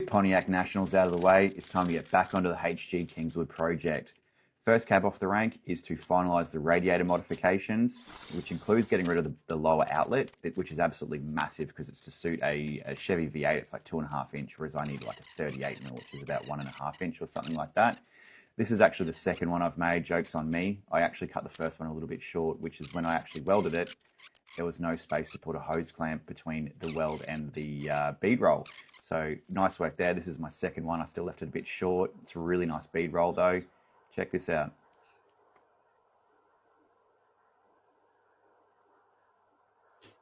Pontiac Nationals out of the way, it's time to get back onto the HG Kingswood project. First cab off the rank is to finalise the radiator modifications, which includes getting rid of the lower outlet, which is absolutely massive because it's to suit a Chevy V8. It's like 2.5 inch, whereas I need like a 38mm, which is about 1.5 inch or something like that. This is actually the second one I've made. Joke's on me. I actually cut the first one a little bit short, which is when I actually welded it, there was no space to put a hose clamp between the weld and the bead roll. So nice work there. This is my second one. I still left it a bit short. It's a really nice bead roll though. Check this out.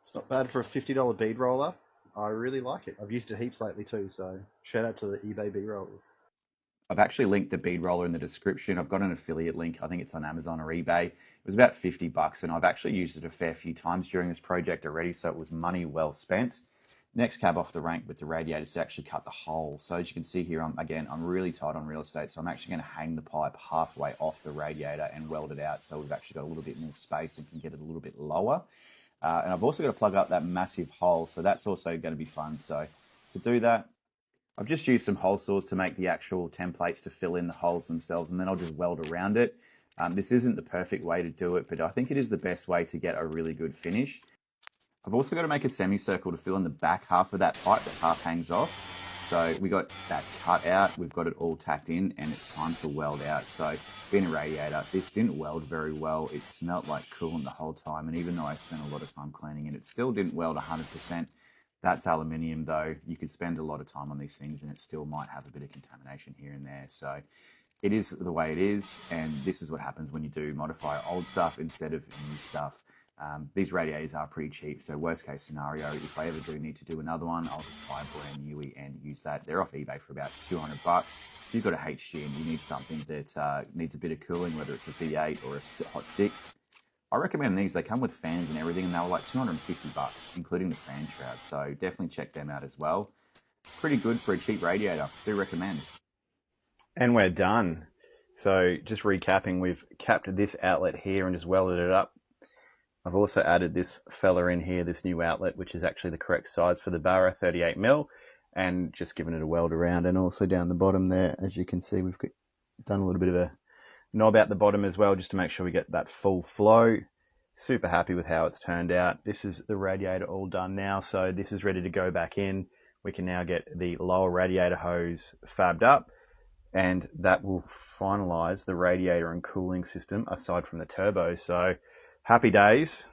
It's not bad for a $50 bead roller. I really like it. I've used it heaps lately too, so shout out to the eBay bead rollers. I've actually linked the bead roller in the description. I've got an affiliate link. I think it's on Amazon or eBay. It was about $50 and I've actually used it a fair few times during this project already, so it was money well spent. Next cab off the rank with the radiator is to actually cut the hole. So as you can see here, I'm really tight on real estate, so I'm actually going to hang the pipe halfway off the radiator and weld it out so we've actually got a little bit more space and can get it a little bit lower. And I've also got to plug up that massive hole, so that's also going to be fun. So to do that, I've just used some hole saws to make the actual templates to fill in the holes themselves, and then I'll just weld around it. This isn't the perfect way to do it, but I think it is the best way to get a really good finish. I've also got to make a semicircle to fill in the back half of that pipe that half hangs off. So we got that cut out, we've got it all tacked in, and it's time to weld out. So being a radiator, this didn't weld very well. It smelled like coolant the whole time, and even though I spent a lot of time cleaning it, it still didn't weld 100%. That's aluminium though. You could spend a lot of time on these things and it still might have a bit of contamination here and there. So it is the way it is, and this is what happens when you do modify old stuff instead of new stuff. These radiators are pretty cheap, so worst case scenario, if I ever do need to do another one, I'll just buy a brand newie and use that. They're off eBay for about $200. If you've got a HG and you need something that needs a bit of cooling, whether it's a V8 or a Hot 6, I recommend these. They come with fans and everything, and they were like $250, including the fan shroud. So definitely check them out as well. Pretty good for a cheap radiator. Do recommend. And we're done. So just recapping, we've capped this outlet here and just welded it up. I've also added this fella in here, this new outlet, which is actually the correct size for the Barra, 38mm, and just given it a weld around. And also down the bottom there, as you can see, we've done a little bit of a knob out the bottom as well, just to make sure we get that full flow. Super happy with how it's turned out. This is the radiator all done now, so this is ready to go back in. We can now get the lower radiator hose fabbed up, and that will finalize the radiator and cooling system aside from the turbo. So happy days.